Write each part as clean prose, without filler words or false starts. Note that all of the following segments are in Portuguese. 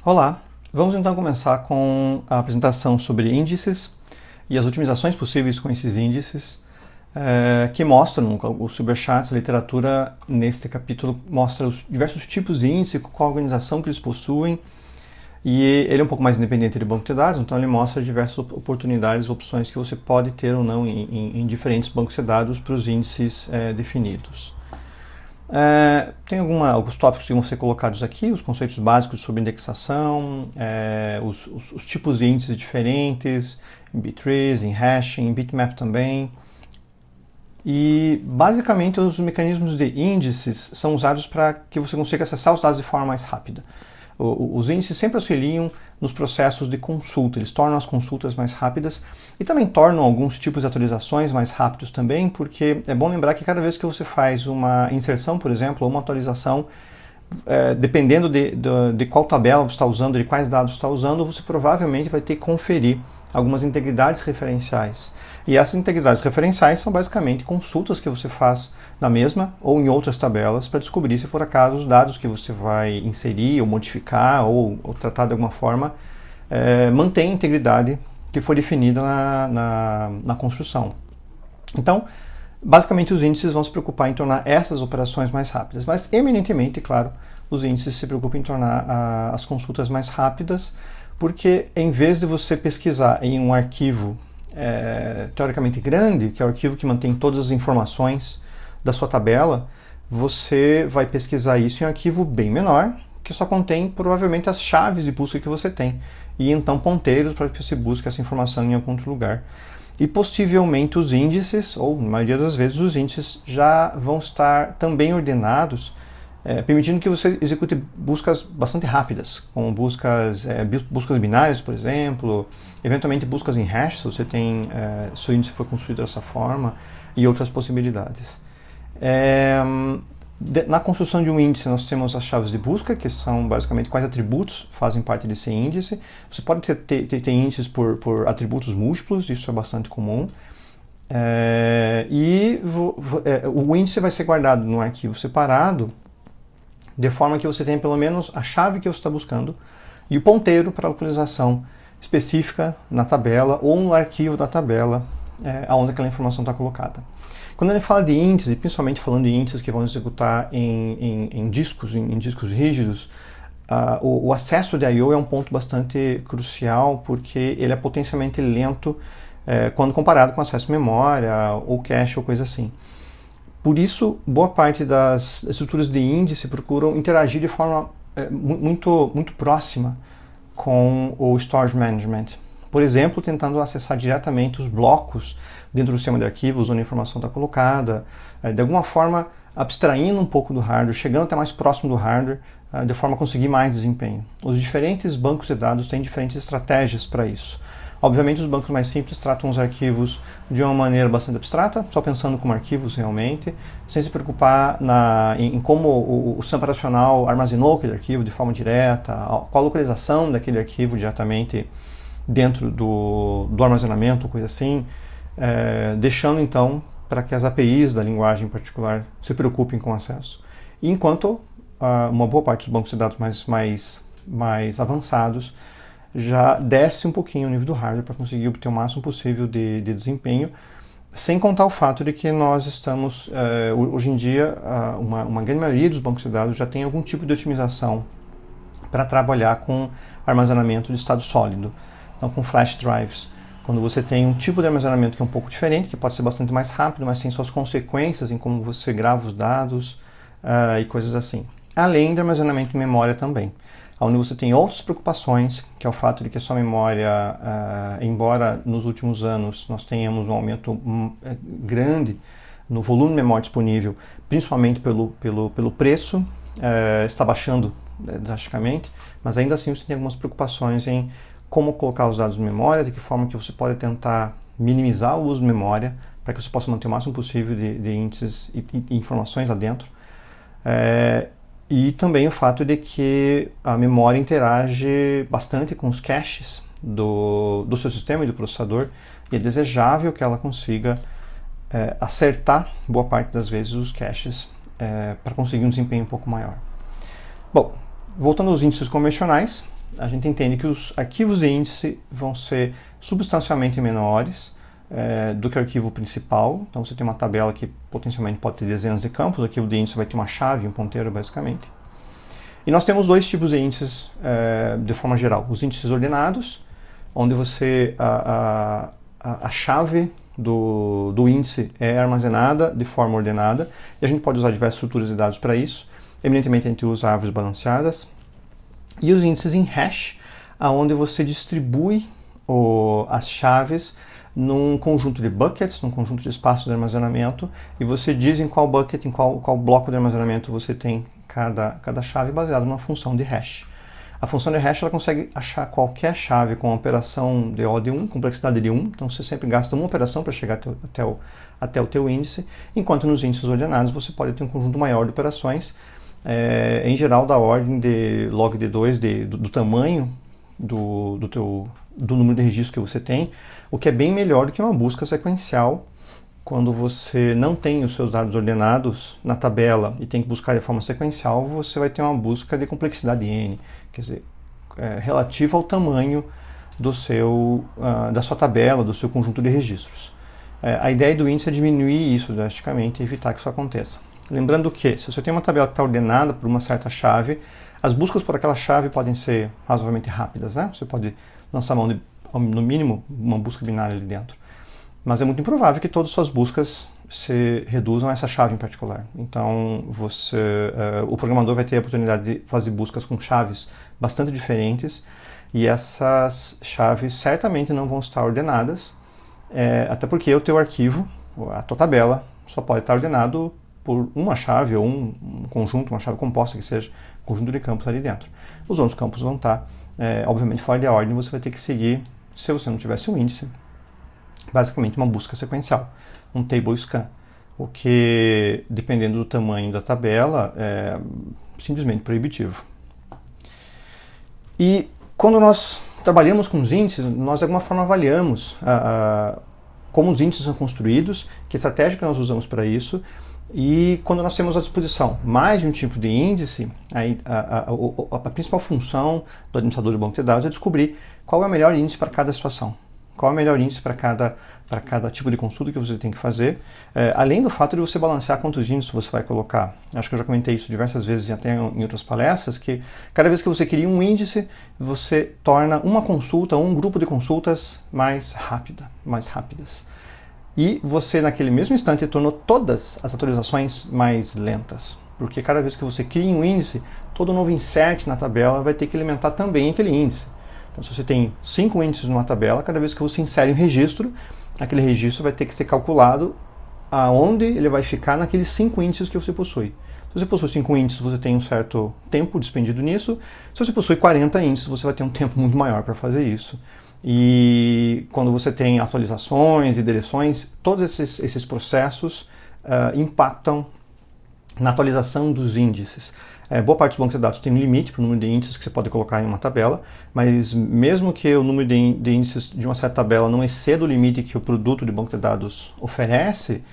Olá, vamos então começar com a apresentação sobre índices e as otimizações possíveis com esses índices, que mostram, o Supercharts, a literatura neste capítulo mostra os diversos tipos de índice, qual a organização que eles possuem, e ele é um pouco mais independente de banco de dados, então ele mostra diversas oportunidades, opções que você pode ter ou não em diferentes bancos de dados para os índices definidos. Tem alguns tópicos que vão ser colocados aqui, os conceitos básicos sobre indexação, os tipos de índices diferentes, em B-trees, em hashing, em bitmap também. E basicamente os mecanismos de índices são usados para que você consiga acessar os dados de forma mais rápida. Os índices sempre auxiliam nos processos de consulta, eles tornam as consultas mais rápidas e também tornam alguns tipos de atualizações mais rápidos também, porque é bom lembrar que cada vez que você faz uma inserção, por exemplo, ou uma atualização, dependendo de qual tabela você está usando, de quais dados você está usando, você provavelmente vai ter que conferir algumas integridades referenciais. E essas integridades referenciais são basicamente consultas que você faz na mesma ou em outras tabelas para descobrir se por acaso os dados que você vai inserir ou modificar ou tratar de alguma forma mantém a integridade que foi definida na construção. Então, basicamente os índices vão se preocupar em tornar essas operações mais rápidas, mas eminentemente, claro, os índices se preocupam em tornar as consultas mais rápidas, porque em vez de você pesquisar em um arquivo teoricamente grande, que é o arquivo que mantém todas as informações da sua tabela, você vai pesquisar isso em um arquivo bem menor, que só contém provavelmente as chaves de busca que você tem, e então ponteiros para que você busque essa informação em algum outro lugar. E possivelmente os índices, ou na maioria das vezes os índices, já vão estar também ordenados, permitindo que você execute buscas bastante rápidas, como buscas binárias, por exemplo, eventualmente buscas em hash, se você tem, se o índice foi construído dessa forma, e outras possibilidades. Na construção de um índice, nós temos as chaves de busca, que são basicamente quais atributos fazem parte desse índice. Você pode ter índices por atributos múltiplos, isso é bastante comum. O índice vai ser guardado num arquivo separado, de forma que você tenha pelo menos a chave que você está buscando e o ponteiro para a localização específica na tabela ou no arquivo da tabela onde aquela informação está colocada. Quando a gente fala de índices, e principalmente falando de índices que vão executar em discos rígidos, o acesso de I/O é um ponto bastante crucial, porque ele é potencialmente lento quando comparado com acesso à memória ou cache ou coisa assim. Por isso, boa parte das estruturas de índice procuram interagir de forma muito próxima com o Storage Management. Por exemplo, tentando acessar diretamente os blocos dentro do sistema de arquivos onde a informação está colocada, de alguma forma abstraindo um pouco do hardware, chegando até mais próximo do hardware, de forma a conseguir mais desempenho. Os diferentes bancos de dados têm diferentes estratégias para isso. Obviamente, os bancos mais simples tratam os arquivos de uma maneira bastante abstrata, só pensando como arquivos realmente, sem se preocupar em como o sistema operacional armazenou aquele arquivo de forma direta, qual a localização daquele arquivo diretamente dentro do armazenamento, coisa assim, deixando então para que as APIs da linguagem em particular se preocupem com o acesso. E enquanto uma boa parte dos bancos de dados mais avançados já desce um pouquinho o nível do hardware para conseguir obter o máximo possível de desempenho, sem contar o fato de que nós estamos, hoje em dia, uma grande maioria dos bancos de dados já tem algum tipo de otimização para trabalhar com armazenamento de estado sólido, então com flash drives. Quando você tem um tipo de armazenamento que é um pouco diferente, que pode ser bastante mais rápido, mas tem suas consequências em como você grava os dados e coisas assim. Além de armazenamento em memória também, onde você tem outras preocupações, que é o fato de que a sua memória, embora nos últimos anos nós tenhamos um aumento grande no volume de memória disponível, principalmente pelo preço, está baixando drasticamente, mas ainda assim você tem algumas preocupações em como colocar os dados em memória, de que forma que você pode tentar minimizar o uso de memória, para que você possa manter o máximo possível de índices e informações lá dentro. E também o fato de que a memória interage bastante com os caches do seu sistema e do processador, e é desejável que ela consiga acertar boa parte das vezes os caches para conseguir um desempenho um pouco maior. Bom, voltando aos índices convencionais, a gente entende que os arquivos de índice vão ser substancialmente menores do que o arquivo principal. Então você tem uma tabela que potencialmente pode ter dezenas de campos, o arquivo de índice vai ter uma chave, um ponteiro basicamente. E nós temos dois tipos de índices de forma geral. Os índices ordenados, onde a chave do índice é armazenada de forma ordenada, e a gente pode usar diversas estruturas de dados para isso. Evidentemente a gente usa árvores balanceadas. E os índices em hash, onde você distribui as chaves num conjunto de buckets, num conjunto de espaços de armazenamento, e você diz em qual bucket, em qual bloco de armazenamento você tem cada chave baseado numa função de hash. A função de hash ela consegue achar qualquer chave com uma operação de O de 1, complexidade de 1, então você sempre gasta uma operação para chegar até o teu índice, enquanto nos índices ordenados você pode ter um conjunto maior de operações, em geral da ordem de log de 2, do tamanho do número de registros que você tem, o que é bem melhor do que uma busca sequencial. Quando você não tem os seus dados ordenados na tabela e tem que buscar de forma sequencial, você vai ter uma busca de complexidade n, quer dizer, relativa ao tamanho da sua tabela, do seu conjunto de registros. A ideia do índice é diminuir isso drasticamente e evitar que isso aconteça. Lembrando que, se você tem uma tabela que está ordenada por uma certa chave, as buscas por aquela chave podem ser razoavelmente rápidas, né? Você pode lançar mão de, no mínimo, uma busca binária ali dentro. Mas é muito improvável que todas as suas buscas se reduzam a essa chave em particular. Então, o programador vai ter a oportunidade de fazer buscas com chaves bastante diferentes, e essas chaves certamente não vão estar ordenadas, até porque o teu arquivo, a tua tabela, só pode estar ordenado por uma chave ou um conjunto, uma chave composta que seja, um conjunto de campos ali dentro. Os outros campos vão estar, obviamente, fora de ordem. Você vai ter que seguir, se você não tivesse um índice, basicamente uma busca sequencial, um table scan, o que, dependendo do tamanho da tabela, é simplesmente proibitivo. E quando nós trabalhamos com os índices, nós de alguma forma avaliamos como os índices são construídos, que estratégia que nós usamos para isso, e quando nós temos à disposição mais de um tipo de índice, aí a principal função do administrador de banco de dados é descobrir qual é o melhor índice para cada situação. Qual é o melhor índice para cada tipo de consulta que você tem que fazer, além do fato de você balancear quantos índices você vai colocar. Acho que eu já comentei isso diversas vezes, até em outras palestras, que cada vez que você cria um índice, você torna uma consulta ou um grupo de consultas mais rápidas. E você, naquele mesmo instante, tornou todas as atualizações mais lentas. Porque cada vez que você cria um índice, todo novo insert na tabela vai ter que alimentar também aquele índice. Então, se você tem 5 índices numa tabela, cada vez que você insere um registro, aquele registro vai ter que ser calculado aonde ele vai ficar naqueles 5 índices que você possui. Se você possui 5 índices, você tem um certo tempo despendido nisso. Se você possui 40 índices, você vai ter um tempo muito maior para fazer isso. E quando você tem atualizações e direções, todos esses processos impactam na atualização dos índices. Boa parte dos bancos de dados tem um limite para o número de índices que você pode colocar em uma tabela, mas mesmo que o número de índices de uma certa tabela não exceda o limite que o produto de banco de dados oferece,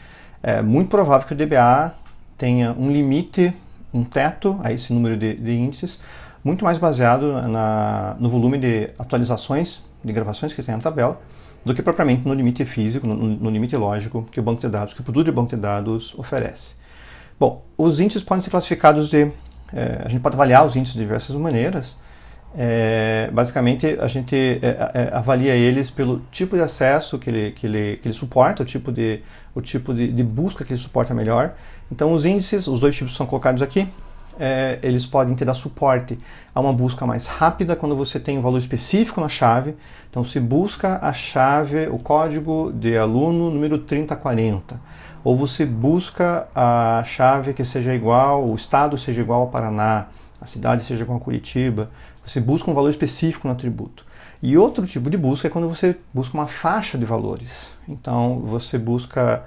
é muito provável que o DBA tenha um limite, um teto a esse número de índices, muito mais baseado no volume de atualizações, de gravações que tem na tabela, do que propriamente no limite físico, no limite lógico que o banco de dados, que o produto de banco de dados oferece. Bom, os índices podem ser classificados a gente pode avaliar os índices de diversas maneiras. Basicamente, a gente avalia eles pelo tipo de acesso que ele suporta, o tipo de busca que ele suporta melhor. Então, os índices, os dois tipos são colocados aqui. Eles podem te dar suporte a uma busca mais rápida quando você tem um valor específico na chave. Então, se busca a chave, o código de aluno número 3040. Ou você busca a chave que seja igual, o estado seja igual ao Paraná, a cidade seja igual a Curitiba. Você busca um valor específico no atributo. E outro tipo de busca é quando você busca uma faixa de valores. Então, você busca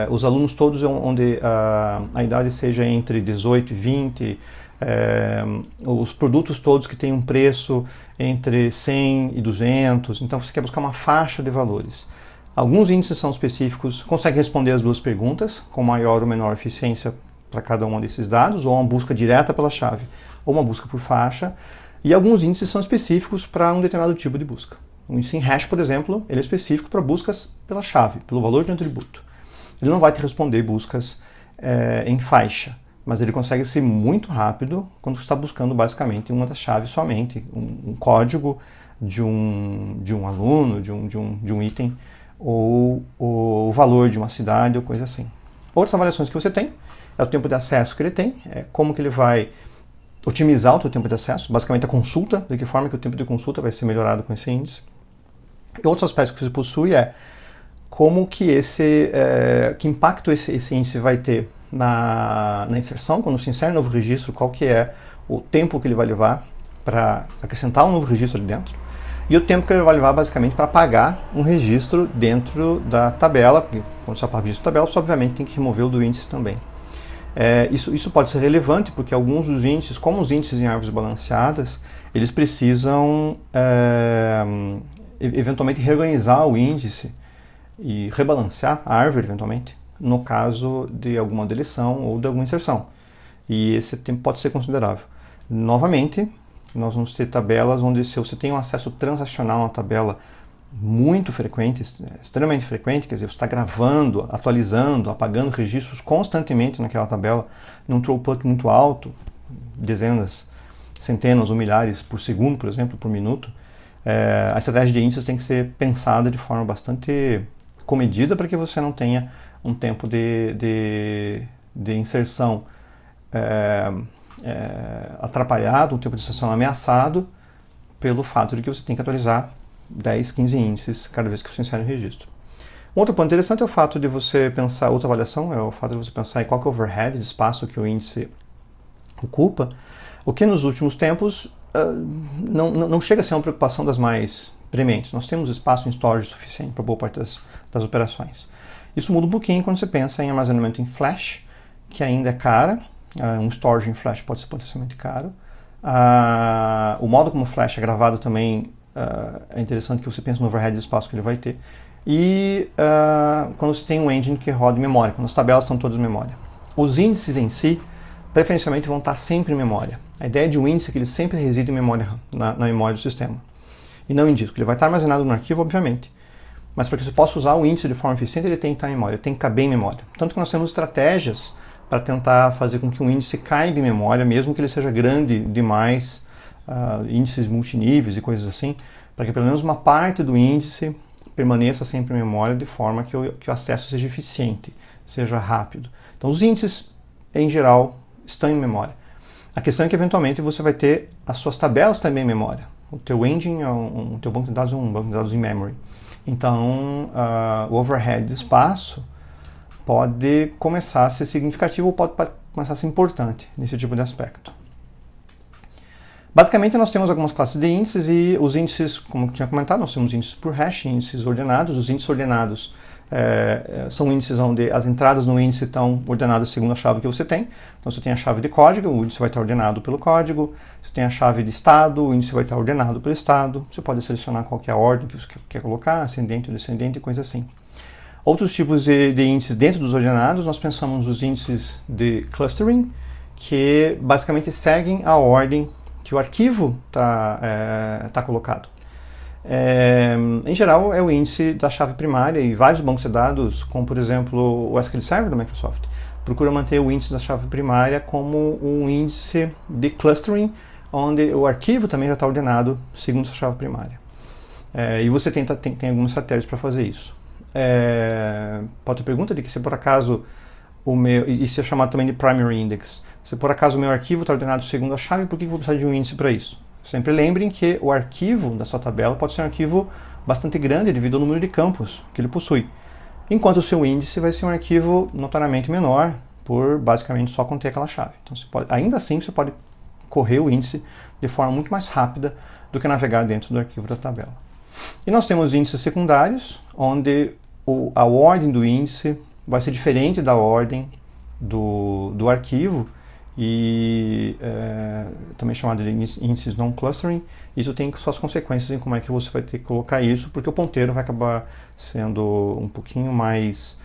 os alunos todos onde a idade seja entre 18 e 20, os produtos todos que têm um preço entre 100 e 200. Então, você quer buscar uma faixa de valores. Alguns índices são específicos, conseguem responder as duas perguntas, com maior ou menor eficiência para cada um desses dados, ou uma busca direta pela chave, ou uma busca por faixa. E alguns índices são específicos para um determinado tipo de busca. O índice em hash, por exemplo, ele é específico para buscas pela chave, pelo valor de um atributo. Ele não vai te responder buscas em faixa, mas ele consegue ser muito rápido quando você está buscando basicamente uma das chaves somente, um código de um aluno, de um item, ou o valor de uma cidade, ou coisa assim. Outras avaliações que você tem é o tempo de acesso que ele tem, como que ele vai otimizar o seu tempo de acesso, basicamente a consulta, de que forma que o tempo de consulta vai ser melhorado com esse índice. E outros aspectos que você possui como que que impacto esse índice vai ter na inserção, quando se insere um novo registro, qual que é o tempo que ele vai levar para acrescentar um novo registro ali dentro, e o tempo que ele vai levar basicamente para apagar um registro dentro da tabela, porque quando você apaga o registro da tabela, você obviamente tem que remover o do índice também. Isso pode ser relevante porque alguns dos índices, como os índices em árvores balanceadas, eles precisam eventualmente reorganizar o índice e rebalancear a árvore eventualmente, no caso de alguma deleção ou de alguma inserção. E esse tempo pode ser considerável. Novamente, nós vamos ter tabelas onde se você tem um acesso transacional na tabela muito frequente, extremamente frequente, quer dizer, você está gravando, atualizando, apagando registros constantemente naquela tabela, num throughput muito alto, dezenas, centenas ou milhares por segundo, por exemplo, por minuto, a estratégia de índices tem que ser pensada de forma bastante comedida para que você não tenha um tempo de inserção atrapalhado, um tempo de inserção ameaçado pelo fato de que você tem que atualizar 10, 15 índices cada vez que você insere um registro. Um outro ponto interessante é o fato de você pensar, outra avaliação é o fato de você pensar em qual que é o overhead de espaço que o índice ocupa, o que nos últimos tempos não chega a ser uma preocupação das mais prementes. Nós temos espaço em storage suficiente para boa parte das operações. Isso muda um pouquinho quando você pensa em armazenamento em flash, que ainda é cara. Um storage em flash pode ser potencialmente caro. O modo como o flash é gravado também é interessante, que você pense no overhead de espaço que ele vai ter. E quando você tem um engine que roda em memória, quando as tabelas estão todas em memória. Os índices em si, preferencialmente, vão estar sempre em memória. A ideia de um índice é que ele sempre reside em memória, na memória do sistema. E não em disco. Ele vai estar armazenado no arquivo, obviamente. Mas para que você possa usar o índice de forma eficiente, ele tem que estar em memória, ele tem que caber em memória. Tanto que nós temos estratégias para tentar fazer com que um índice caiba em memória, mesmo que ele seja grande demais, índices multiníveis e coisas assim, para que pelo menos uma parte do índice permaneça sempre em memória, de forma que o acesso seja eficiente, seja rápido. Então os índices, em geral, estão em memória. A questão é que eventualmente você vai ter as suas tabelas também em memória. O teu engine, o teu banco de dados é um banco de dados em memory. Então, o overhead de espaço pode começar a ser significativo ou pode começar a ser importante nesse tipo de aspecto. Basicamente, nós temos algumas classes de índices e os índices, como eu tinha comentado, nós temos índices por hash, índices ordenados. Os índices ordenados são índices onde as entradas no índice estão ordenadas segundo a chave que você tem. Então, você tem a chave de código, o índice vai estar ordenado pelo código. Você tem a chave de estado, o índice vai estar ordenado pelo estado. Você pode selecionar qual que é a ordem que você quer colocar, ascendente ou descendente, coisa assim. Outros tipos de índices dentro dos ordenados, nós pensamos nos índices de clustering, que basicamente seguem a ordem que o arquivo está colocado. Em geral, é o índice da chave primária, e vários bancos de dados, como por exemplo o SQL Server da Microsoft, procura manter o índice da chave primária como um índice de clustering, onde o arquivo também já está ordenado segundo a chave primária. E você tem algumas estratégias para fazer isso. Pode ter pergunta de que se por acaso isso é chamado também de primary index, se por acaso o meu arquivo está ordenado segundo a chave, por que eu vou precisar de um índice para isso? Sempre lembrem que o arquivo da sua tabela pode ser um arquivo bastante grande devido ao número de campos que ele possui, enquanto o seu índice vai ser um arquivo notoriamente menor, por basicamente só conter aquela chave. Então, ainda assim, você pode correr o índice de forma muito mais rápida do que navegar dentro do arquivo da tabela. E nós temos índices secundários, onde a ordem do índice vai ser diferente da ordem do arquivo, e também chamado de índices non-clustering. Isso tem suas consequências em como é que você vai ter que colocar isso, porque o ponteiro vai acabar sendo um pouquinho mais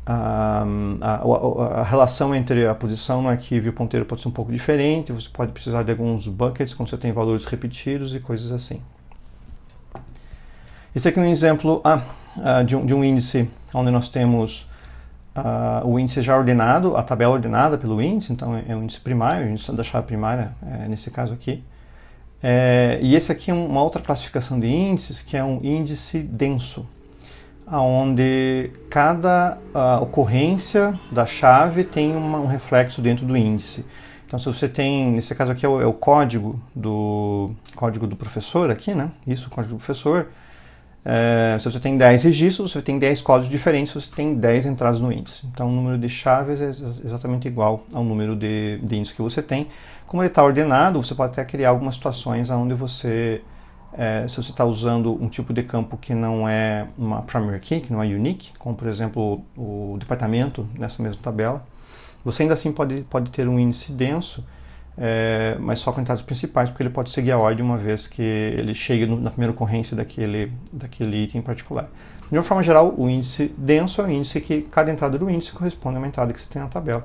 a relação entre a posição no arquivo e o ponteiro pode ser um pouco diferente, você pode precisar de alguns buckets quando você tem valores repetidos e coisas assim. Esse aqui é um exemplo de um índice onde nós temos o índice já ordenado, a tabela ordenada pelo índice, então é um índice primário, o índice da chave primária, nesse caso aqui. E esse aqui é uma outra classificação de índices, que é um índice denso, onde cada ocorrência da chave tem um reflexo dentro do índice. Então, se você tem, nesse caso aqui é o código do professor aqui, né? Isso, o código do professor. Se você tem 10 registros, você tem 10 códigos diferentes, você tem 10 entradas no índice. Então, o número de chaves é exatamente igual ao número de índices que você tem. Como ele está ordenado, você pode até criar algumas situações onde você, se você está usando um tipo de campo que não é uma primary key, que não é unique, como, por exemplo, o departamento nessa mesma tabela, você ainda assim pode ter um índice denso, mas só com entradas principais, porque ele pode seguir a ordem uma vez que ele chegue na primeira ocorrência daquele item em particular. De uma forma geral, o índice denso é um índice que cada entrada do índice corresponde a uma entrada que você tem na tabela,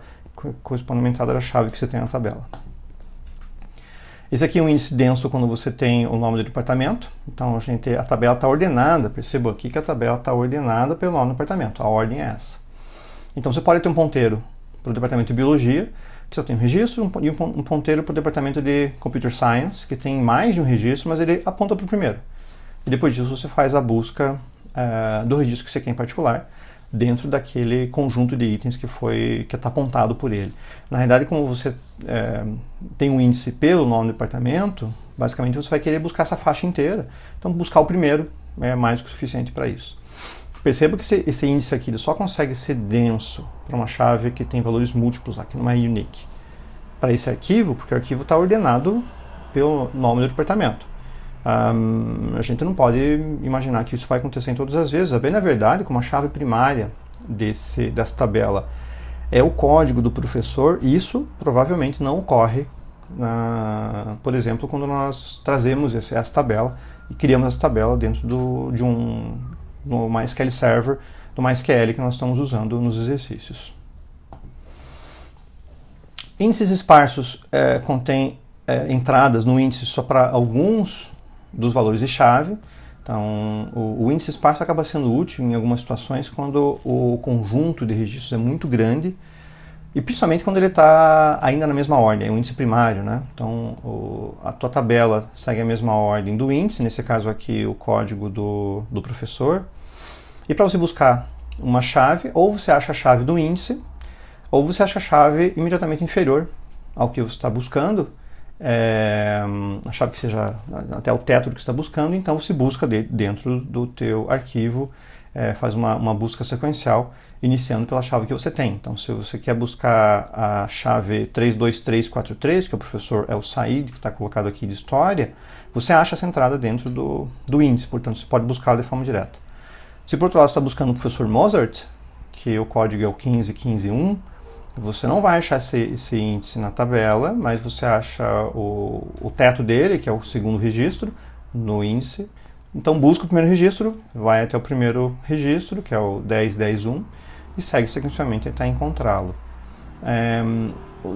corresponde a uma entrada da chave que você tem na tabela. Esse aqui é um índice denso quando você tem o nome do departamento. Então a tabela está ordenada, percebam aqui que a tabela está ordenada pelo nome do departamento, a ordem é essa. Então você pode ter um ponteiro para o departamento de biologia, que só tem um registro, e um ponteiro para o departamento de Computer Science, que tem mais de um registro, mas ele aponta para o primeiro. E depois disso você faz a busca do registro que você quer em particular, dentro daquele conjunto de itens que está apontado por ele. Na realidade, como você tem um índice pelo nome do departamento, basicamente você vai querer buscar essa faixa inteira. Então buscar o primeiro é mais do que o suficiente para isso. Perceba que esse índice aqui ele só consegue ser denso para uma chave que tem valores múltiplos lá, que não é unique. Para esse arquivo, porque o arquivo está ordenado pelo nome do departamento. A gente não pode imaginar que isso vai acontecer em todas as vezes. Bem, na verdade, como a chave primária dessa tabela é o código do professor, isso provavelmente não ocorre, por exemplo, quando nós trazemos essa tabela e criamos essa tabela dentro no MySQL Server, do MySQL que nós estamos usando nos exercícios. Índices esparsos contêm entradas no índice só para alguns dos valores de chave. Então, o índice esparso acaba sendo útil em algumas situações quando o conjunto de registros é muito grande e principalmente quando ele está ainda na mesma ordem, é um índice primário, né? Então, a tua tabela segue a mesma ordem do índice, nesse caso aqui o código do professor. E para você buscar uma chave, ou você acha a chave do índice, ou você acha a chave imediatamente inferior ao que você está buscando, a chave que seja até o teto do que você está buscando, então você busca dentro do teu arquivo, faz uma busca sequencial, iniciando pela chave que você tem. Então, se você quer buscar a chave 32343, que o professor é o Said, que está colocado aqui de história, você acha essa entrada dentro do índice, portanto você pode buscar de forma direta. Se por outro lado você está buscando o professor Mozart, que o código é o 15151, você não vai achar esse índice na tabela, mas você acha o teto dele, que é o segundo registro, no índice. Então busca o primeiro registro, vai até o primeiro registro, que é o 10101, e segue sequencialmente até encontrá-lo.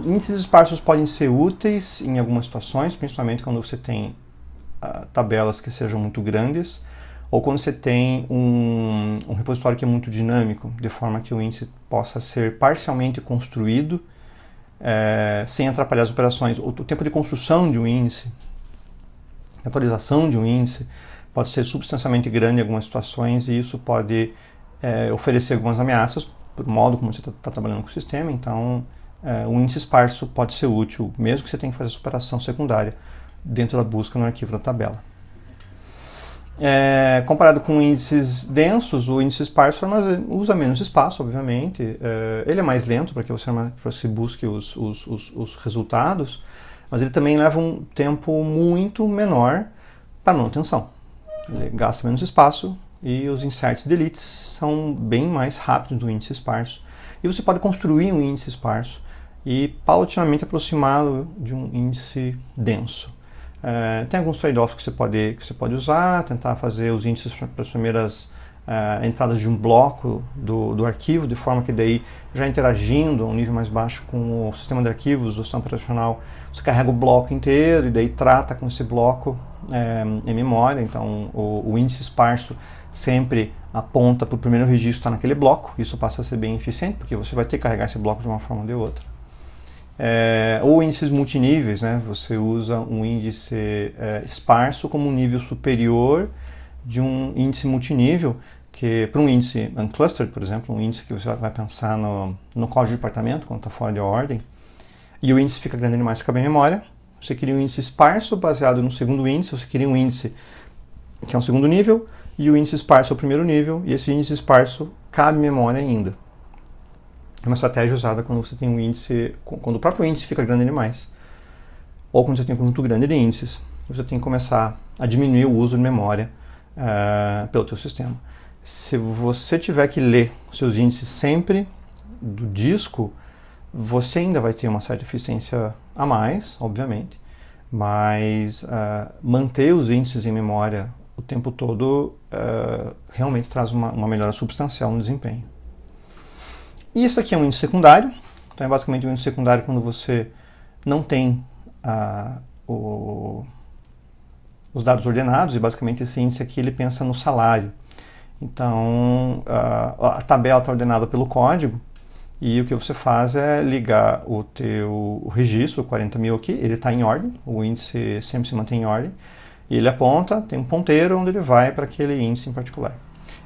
Índices esparsos podem ser úteis em algumas situações, principalmente quando você tem tabelas que sejam muito grandes, ou quando você tem um repositório que é muito dinâmico, de forma que o índice possa ser parcialmente construído sem atrapalhar as operações. O tempo de construção de um índice, a atualização de um índice, pode ser substancialmente grande em algumas situações e isso pode oferecer algumas ameaças por modo como você está trabalhando com o sistema. Então, o índice esparso pode ser útil, mesmo que você tenha que fazer essa operação secundária dentro da busca no arquivo da tabela. Comparado com índices densos, o índice esparso usa menos espaço, obviamente. Ele é mais lento para que você busque os resultados, mas ele também leva um tempo muito menor para manutenção. Ele gasta menos espaço e os inserts e deletes são bem mais rápidos do índice esparso. E você pode construir um índice esparso e paulatinamente aproximá-lo de um índice denso. Tem alguns trade-offs que você pode usar, tentar fazer os índices para as primeiras entradas de um bloco do arquivo, de forma que daí, já interagindo a um nível mais baixo com o sistema de arquivos do sistema operacional, você carrega o bloco inteiro e daí trata com esse bloco em memória. Então o índice esparso sempre aponta para o primeiro registro que está naquele bloco. Isso passa a ser bem eficiente, porque você vai ter que carregar esse bloco de uma forma ou de outra. Ou índices multiníveis, né? Você usa um índice esparso como um nível superior de um índice multinível, que para um índice unclustered, por exemplo, um índice que você vai pensar no código de departamento, quando está fora de ordem, e o índice fica grande demais, fica bem em memória. Você queria um índice esparso baseado no segundo índice, você queria um índice que é um segundo nível, e o índice esparso é o primeiro nível, e esse índice esparso cabe em memória ainda. É uma estratégia usada quando você tem um índice, quando o próprio índice fica grande demais, ou quando você tem um conjunto grande de índices, você tem que começar a diminuir o uso de memória pelo teu sistema. Se você tiver que ler seus índices sempre do disco, você ainda vai ter uma certa eficiência a mais, obviamente, mas manter os índices em memória o tempo todo realmente traz uma melhora substancial no desempenho. Isso aqui é um índice secundário, então é basicamente um índice secundário quando você não tem os dados ordenados, e basicamente esse índice aqui ele pensa no salário. Então a tabela está ordenada pelo código, e o que você faz é ligar o teu registro, o 40.000 aqui, ele está em ordem, o índice sempre se mantém em ordem, e ele aponta, tem um ponteiro onde ele vai para aquele índice em particular.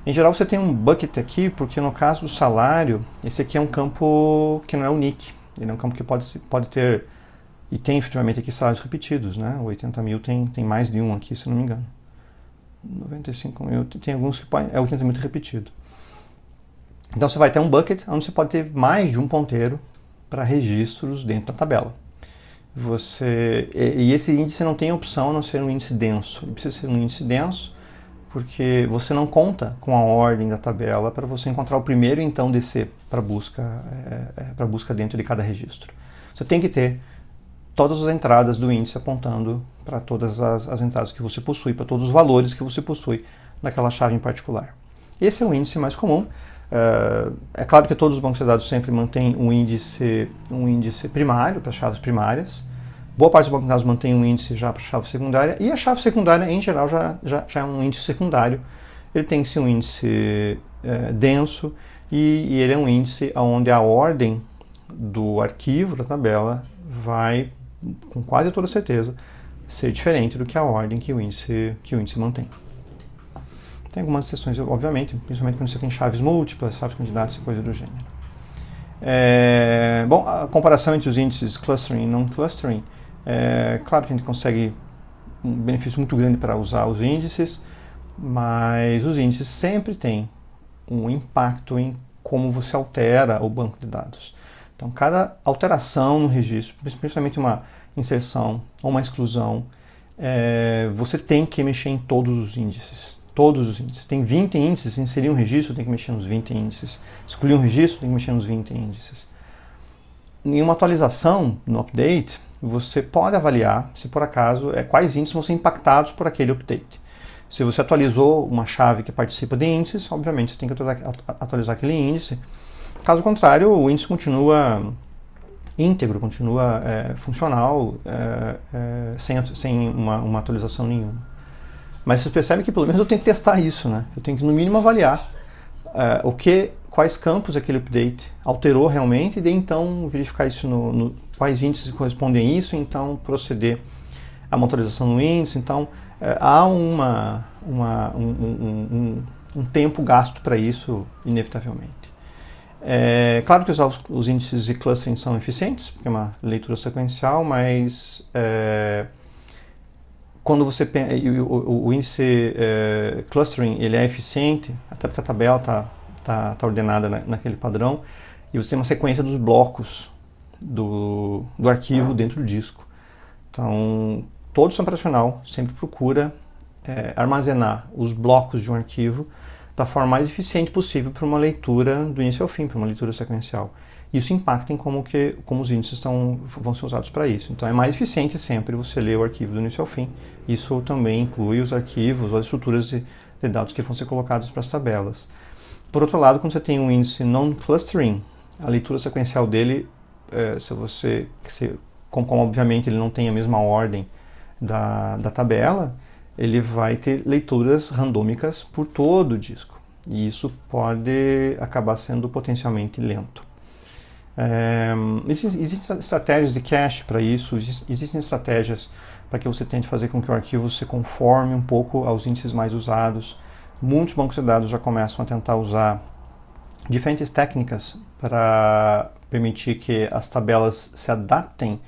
Em geral você tem um bucket aqui, porque no caso do salário, esse aqui é um campo que não é unique, ele é um campo que pode ter, e tem efetivamente aqui salários repetidos, né? O 80.000 tem mais de um aqui, se não me engano. 95.000, tem alguns que é 80.000 repetido. Então você vai ter um bucket onde você pode ter mais de um ponteiro para registros dentro da tabela. E esse índice não tem opção a não ser um índice denso. Ele precisa ser um índice denso porque você não conta com a ordem da tabela para você encontrar o primeiro e então descer para busca dentro de cada registro. Você tem que ter todas as entradas do índice apontando para todas as entradas que você possui, para todos os valores que você possui naquela chave em particular. Esse é o índice mais comum. É claro que todos os bancos de dados sempre mantêm um índice primário para as chaves primárias. Boa parte dos bancos de dados mantém um índice já para a chave secundária, e a chave secundária, em geral, já é um índice secundário. Ele tem que ser um índice denso, e ele é um índice onde a ordem do arquivo da tabela vai, com quase toda certeza, ser diferente do que a ordem que o índice mantém. Tem algumas exceções, obviamente, principalmente quando você tem chaves múltiplas, chaves candidatas e coisa do gênero. Bom, a comparação entre os índices clustering e non-clustering, claro que a gente consegue um benefício muito grande para usar os índices, mas os índices sempre têm um impacto em como você altera o banco de dados. Então, cada alteração no registro, principalmente uma inserção ou uma exclusão, você tem que mexer em todos os índices. Todos os índices. Tem 20 índices, inserir um registro, tem que mexer nos 20 índices. Excluir um registro, tem que mexer nos 20 índices. Em uma atualização, no update, você pode avaliar se por acaso quais índices vão ser impactados por aquele update. Se você atualizou uma chave que participa de índices, obviamente você tem que atualizar aquele índice. Caso contrário, o índice continua íntegro, continua funcional, sem uma atualização nenhuma. Mas você percebe que pelo menos eu tenho que testar isso, né? Eu tenho que no mínimo avaliar quais campos aquele update alterou realmente, e daí então verificar isso quais índices correspondem a isso, e então proceder a uma atualização no índice. Então há um tempo gasto para isso, inevitavelmente. Claro que os índices de clustering são eficientes, porque é uma leitura sequencial, mas quando você o índice clustering ele é eficiente, até porque a tabela tá ordenada naquele padrão, e você tem uma sequência dos blocos do arquivo dentro do disco. Então, todo sistema operacional sempre procura armazenar os blocos de um arquivo da forma mais eficiente possível para uma leitura do início ao fim, para uma leitura sequencial. Isso impacta em como os índices vão ser usados para isso. Então é mais eficiente sempre você ler o arquivo do início ao fim. Isso também inclui os arquivos ou as estruturas de dados que vão ser colocados para as tabelas. Por outro lado, quando você tem um índice non-clustering, a leitura sequencial dele, como obviamente ele não tem a mesma ordem da tabela, ele vai ter leituras randômicas por todo o disco. E isso pode acabar sendo potencialmente lento. Existem estratégias de cache para isso, existem estratégias para que você tente fazer com que o arquivo se conforme um pouco aos índices mais usados. Muitos bancos de dados já começam a tentar usar diferentes técnicas para permitir que as tabelas se adaptem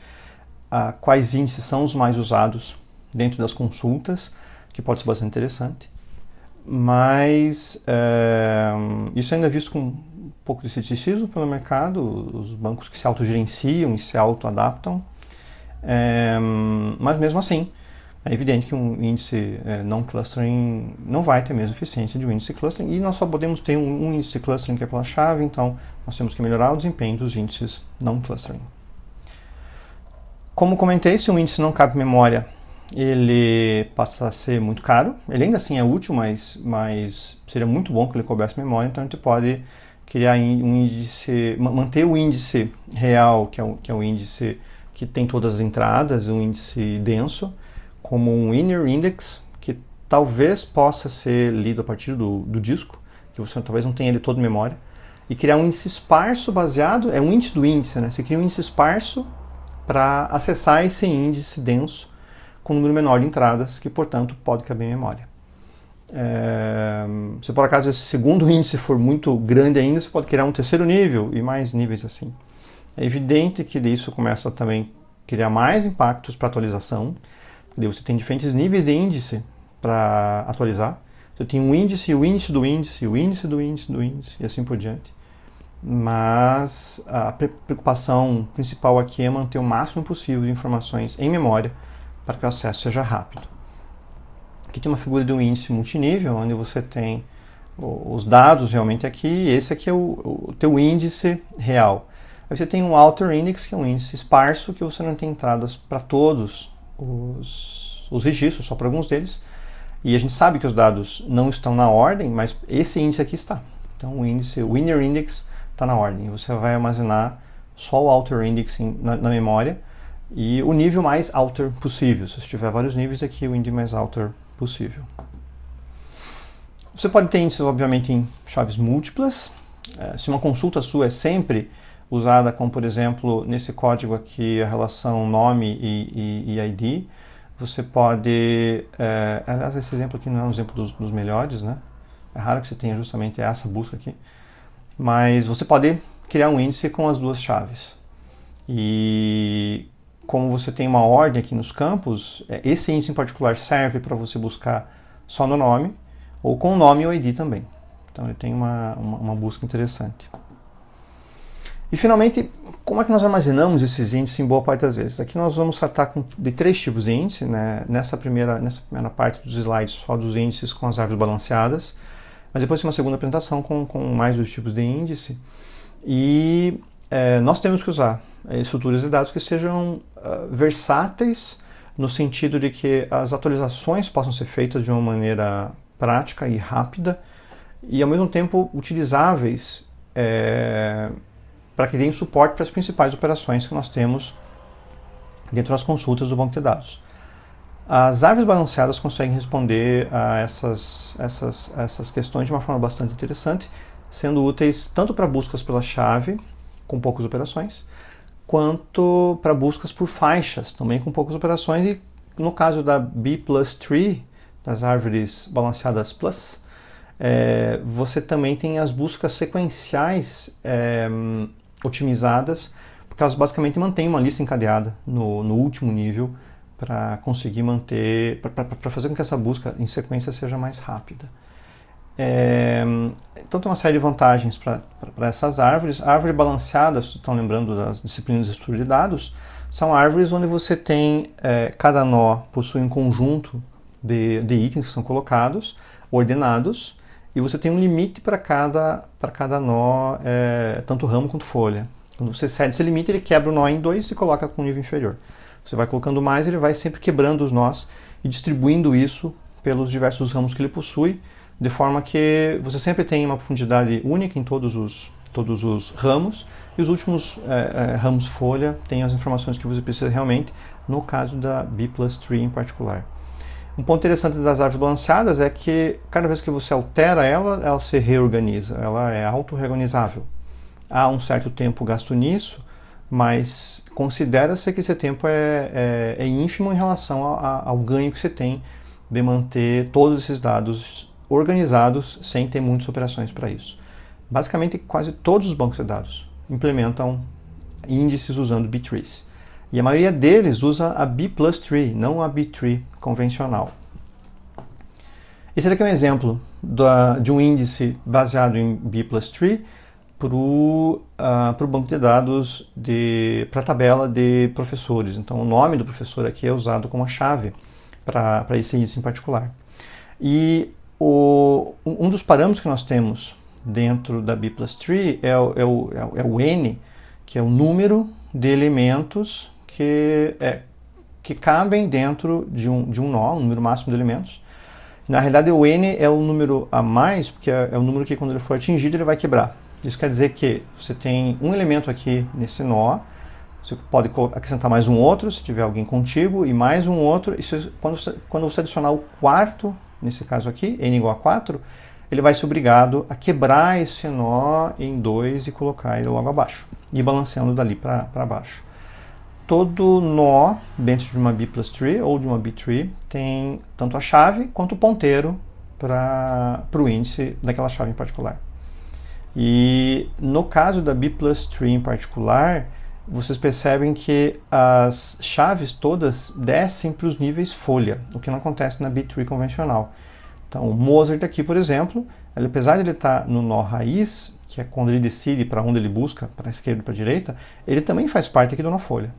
a quais índices são os mais usados dentro das consultas, que pode ser bastante interessante. Mas isso ainda é visto com um pouco de ceticismo pelo mercado, os bancos que se autogerenciam e se autoadaptam. Mas mesmo assim, é evidente que um índice não-clustering não vai ter a mesma eficiência de um índice clustering, e nós só podemos ter um índice clustering que é pela chave, então nós temos que melhorar o desempenho dos índices não-clustering. Como comentei, se um índice não cabe memória, ele passa a ser muito caro. Ele ainda assim é útil, mas seria muito bom que ele coubesse memória, então a gente pode criar um índice, manter o índice real, que é o índice que tem todas as entradas, um índice denso, como um inner index, que talvez possa ser lido a partir do disco, que você talvez não tenha ele todo em memória, e criar um índice esparso baseado, é um índice do índice, né? Você cria um índice esparso para acessar esse índice denso com um número menor de entradas, que portanto pode caber em memória. Se por acaso esse segundo índice for muito grande ainda, você pode criar um terceiro nível e mais níveis assim. É evidente que isso começa a também criar mais impactos para atualização. Você tem diferentes níveis de índice para atualizar. Você tem um índice, o índice do índice, o índice do índice do índice e assim por diante. Mas a preocupação principal aqui é manter o máximo possível de informações em memória para que o acesso seja rápido. Aqui tem uma figura de um índice multinível, onde você tem os dados realmente aqui, e esse aqui é o teu índice real. Aí você tem um outer index, que é um índice esparso, que você não tem entradas para todos os registros, só para alguns deles. E a gente sabe que os dados não estão na ordem, mas esse índice aqui está. Então o inner index está na ordem. Você vai armazenar só o outer index na memória e o nível mais outer possível. Se você tiver vários níveis aqui, o índice mais outer possível. Você pode ter índices, obviamente, em chaves múltiplas. Se uma consulta sua é sempre usada como, por exemplo, nesse código aqui, a relação nome e ID, você pode... aliás, esse exemplo aqui não é um exemplo dos melhores, né? É raro que você tenha justamente essa busca aqui. Mas você pode criar um índice com as duas chaves. E como você tem uma ordem aqui nos campos, esse índice em particular serve para você buscar só no nome, ou com o nome e o ID também. Então ele tem uma busca interessante. E finalmente, como é que nós armazenamos esses índices em boa parte das vezes? Aqui nós vamos tratar de três tipos de índice, né? Nessa primeira parte dos slides, só dos índices com as árvores balanceadas, mas depois tem uma segunda apresentação com mais dos tipos de índice. E nós temos que usar estruturas de dados que sejam versáteis, no sentido de que as atualizações possam ser feitas de uma maneira prática e rápida, e ao mesmo tempo utilizáveis para que deem suporte para as principais operações que nós temos dentro das consultas do banco de dados. As árvores balanceadas conseguem responder a essas questões de uma forma bastante interessante, sendo úteis tanto para buscas pela chave, com poucas operações, quanto para buscas por faixas, também com poucas operações, e no caso da B+Tree, das árvores balanceadas Plus, você também tem as buscas sequenciais otimizadas, porque elas basicamente mantêm uma lista encadeada no último nível para conseguir manter, para fazer com que essa busca em sequência seja mais rápida. Então tem uma série de vantagens para essas árvores. A árvore balanceada, se estão lembrando das disciplinas de estudo de dados, são árvores onde você tem, cada nó possui um conjunto de itens que são colocados, ordenados, e você tem um limite para cada nó, tanto ramo quanto folha. Quando você cede esse limite, ele quebra o nó em dois e coloca com um nível inferior. Você vai colocando mais, ele vai sempre quebrando os nós e distribuindo isso pelos diversos ramos que ele possui, de forma que você sempre tem uma profundidade única em todos os ramos, e os últimos ramos folha têm as informações que você precisa realmente, no caso da B+Tree em particular. Um ponto interessante das árvores balanceadas é que cada vez que você altera ela, ela se reorganiza, ela é autorreorganizável. Há um certo tempo gasto nisso, mas considera-se que esse tempo é ínfimo em relação ao ganho que você tem de manter todos esses dados organizados sem ter muitas operações para isso. Basicamente, quase todos os bancos de dados implementam índices usando B-trees. E a maioria deles usa a B+Tree, não a B-tree convencional. Esse daqui é um exemplo de um índice baseado em B+Tree para o banco de dados para a tabela de professores. Então, o nome do professor aqui é usado como a chave para esse índice em particular. E um dos parâmetros que nós temos dentro da B+Tree é o N, que é o número de elementos que cabem dentro de um nó, um número máximo de elementos. Na realidade, o N é o número a mais, porque é o número que, quando ele for atingido, ele vai quebrar. Isso quer dizer que você tem um elemento aqui nesse nó, você pode acrescentar mais um outro, se tiver alguém contigo, e mais um outro. E quando você adicionar o quarto, nesse caso aqui, N igual a 4, ele vai ser obrigado a quebrar esse nó em 2 e colocar ele logo abaixo, e balanceando dali para baixo. Todo nó dentro de uma B+Tree ou de uma B-Tree tem tanto a chave quanto o ponteiro para o índice daquela chave em particular. E no caso da B+Tree em particular, vocês percebem que as chaves todas descem para os níveis folha, o que não acontece na B-Tree convencional. Então, o Mozart aqui, por exemplo, apesar de ele estar no nó raiz, que é quando ele decide para onde ele busca, para a esquerda ou para a direita, ele também faz parte aqui do nó folha.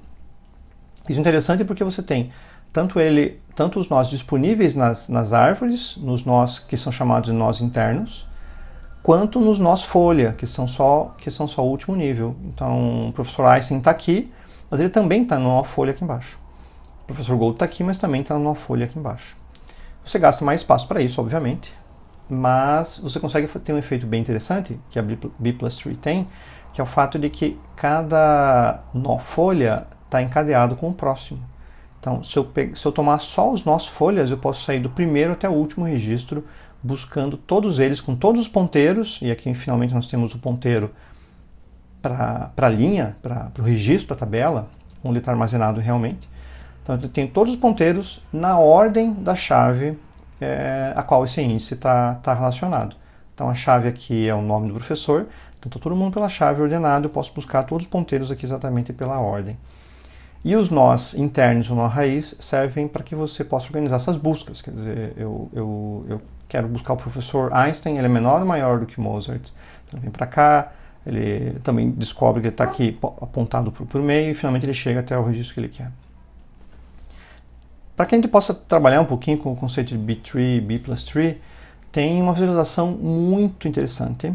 Isso é interessante porque você tem tanto os nós disponíveis nas árvores, nos nós que são chamados de nós internos, quanto nos nós folha, que são só o último nível. Então, o professor Einstein está aqui, mas ele também está no nó folha aqui embaixo. O professor Gould está aqui, mas também está no nó folha aqui embaixo. Você gasta mais espaço para isso, obviamente, mas você consegue ter um efeito bem interessante, que a B+Tree tem, que é o fato de que cada nó folha está encadeado com o próximo. Então, se eu tomar só os nós folhas, eu posso sair do primeiro até o último registro, buscando todos eles com todos os ponteiros, e aqui finalmente nós temos o ponteiro para a linha, para o registro da tabela, onde está armazenado realmente. Então, eu tenho todos os ponteiros na ordem da chave a qual esse índice está relacionado. Então, a chave aqui é o nome do professor, então está todo mundo pela chave ordenado, eu posso buscar todos os ponteiros aqui exatamente pela ordem. E os nós internos, o nó raiz, servem para que você possa organizar essas buscas. Quer dizer, eu quero buscar o professor Einstein, ele é menor ou maior do que Mozart. Então ele vem para cá, ele também descobre que ele está aqui apontado para o meio e finalmente ele chega até o registro que ele quer. Para que a gente possa trabalhar um pouquinho com o conceito de B-Tree, B+Tree, tem uma visualização muito interessante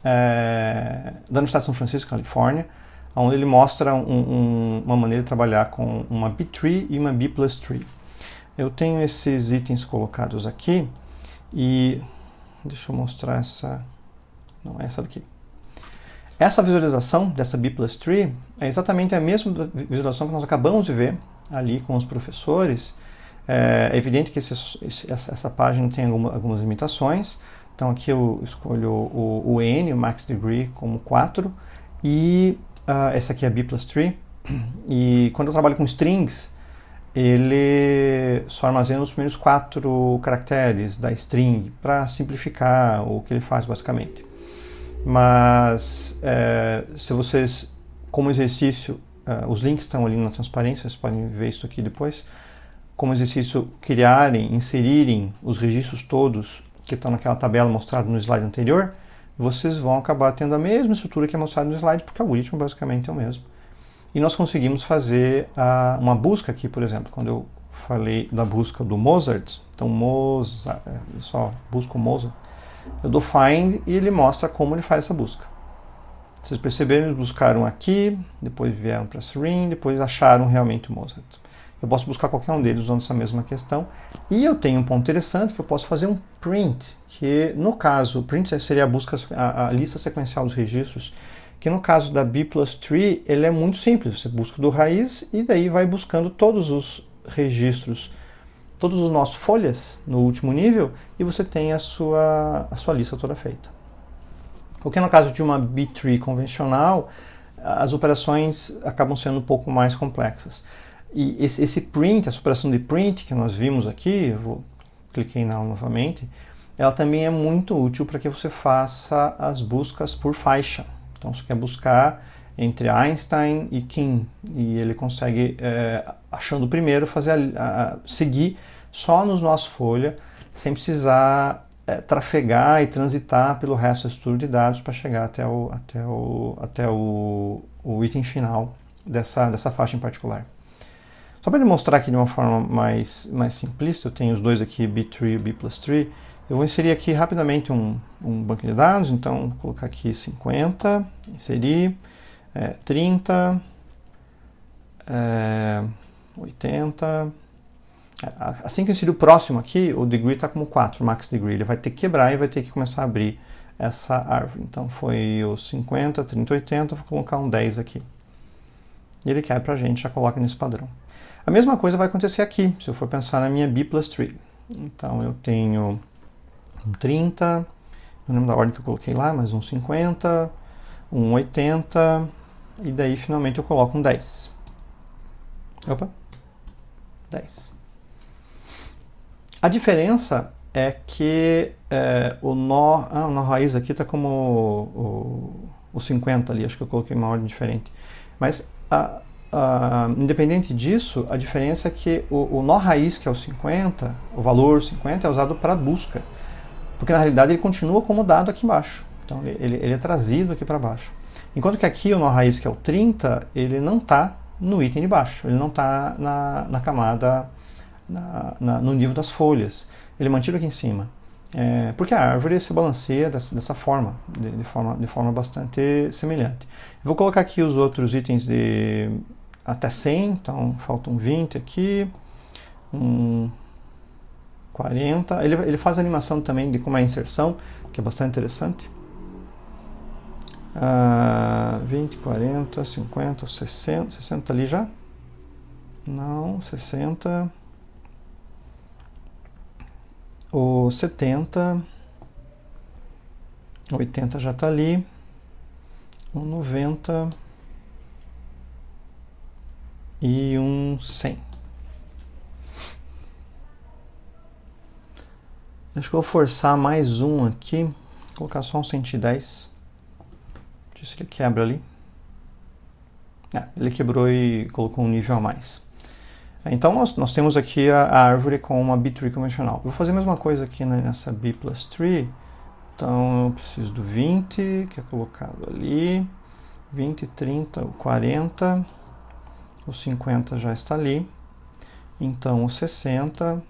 da Universidade de São Francisco, Califórnia, onde ele mostra uma maneira de trabalhar com uma B-Tree e uma B+Tree. Eu tenho esses itens colocados aqui e deixa eu mostrar essa daqui. Essa visualização dessa B+Tree é exatamente a mesma visualização que nós acabamos de ver ali com os professores. É evidente que essa página tem algumas limitações, então aqui eu escolho o N, o Max Degree, como 4, e essa aqui é a B+Tree, e quando eu trabalho com strings, ele só armazena os primeiros 4 caracteres da string, para simplificar o que ele faz basicamente. Mas se vocês, como exercício, os links estão ali na transparência, vocês podem ver isso aqui depois, como exercício inserirem os registros todos que estão naquela tabela mostrada no slide anterior, vocês vão acabar tendo a mesma estrutura que é mostrada no slide, porque o algoritmo basicamente é o mesmo. E nós conseguimos fazer uma busca aqui, por exemplo, quando eu falei da busca do Mozart, então Mozart, eu só busco Mozart, eu dou find e ele mostra como ele faz essa busca. Vocês perceberam, eles buscaram aqui, depois vieram para Serene, depois acharam realmente o Mozart. eu posso buscar qualquer um deles usando essa mesma questão. E eu tenho um ponto interessante que eu posso fazer um print, que no caso, o print seria a busca, a lista sequencial dos registros, que no caso da B plus tree, ele é muito simples. Você busca do raiz e daí vai buscando todos os registros, todos os nossos folhas no último nível, e você tem a sua lista toda feita. O que no caso de uma B-tree convencional, as operações acabam sendo um pouco mais complexas. E esse print, essa operação de print que nós vimos aqui, cliquei nela novamente, ela também é muito útil para que você faça as buscas por faixa. Então você quer buscar entre Einstein e King, e ele consegue, achando o primeiro, seguir só nos nossos folha, sem precisar trafegar e transitar pelo resto da estrutura de dados para chegar até o item final dessa faixa em particular. Só para demonstrar aqui de uma forma mais simplista, eu tenho os dois aqui, B-tree e B plus tree, eu vou inserir aqui rapidamente um banco de dados, então vou colocar aqui 50, inserir, 30, 80, assim que eu inserir o próximo aqui, o degree está como 4, o max degree, ele vai ter que quebrar e vai ter que começar a abrir essa árvore. Então foi os 50, 30, 80, vou colocar um 10 aqui. E ele quebra pra gente, já coloca nesse padrão. A mesma coisa vai acontecer aqui, se eu for pensar na minha B plus tree. Então eu tenho um 30, não lembro da ordem que eu coloquei lá, mas um 50, um 80, e daí finalmente eu coloco um 10. Opa, 10. A diferença é que o nó raiz aqui está como o 50 ali, acho que eu coloquei uma ordem diferente. Mas independente disso, a diferença é que o nó raiz, que é o 50, o valor 50, é usado para busca. Porque na realidade ele continua como dado aqui embaixo. Então ele é trazido aqui para baixo. Enquanto que aqui o nó raiz, que é o 30, ele não está no item de baixo. Ele não está na camada, no nível das folhas. Ele é mantido aqui em cima. Porque a árvore se balanceia dessa forma, de forma bastante semelhante. Eu vou colocar aqui os outros itens de até 100, então faltam 20 aqui, 40. Ele faz a animação também de como é a inserção, que é bastante interessante. 20, 40, 50, 60, 60 ali já? Não, 60. O 70, 80 já está ali, o 90 e um 100. Acho que eu vou forçar mais um aqui, vou colocar só um 110. Deixa eu ver se ele quebra ali. Ele quebrou e colocou um nível a mais. Então nós temos aqui a árvore com uma B-tree convencional. Eu vou fazer a mesma coisa aqui nessa B plus tree. Então eu preciso do 20, que é colocado ali. 20, 30, o 40. O 50 já está ali. Então o 60.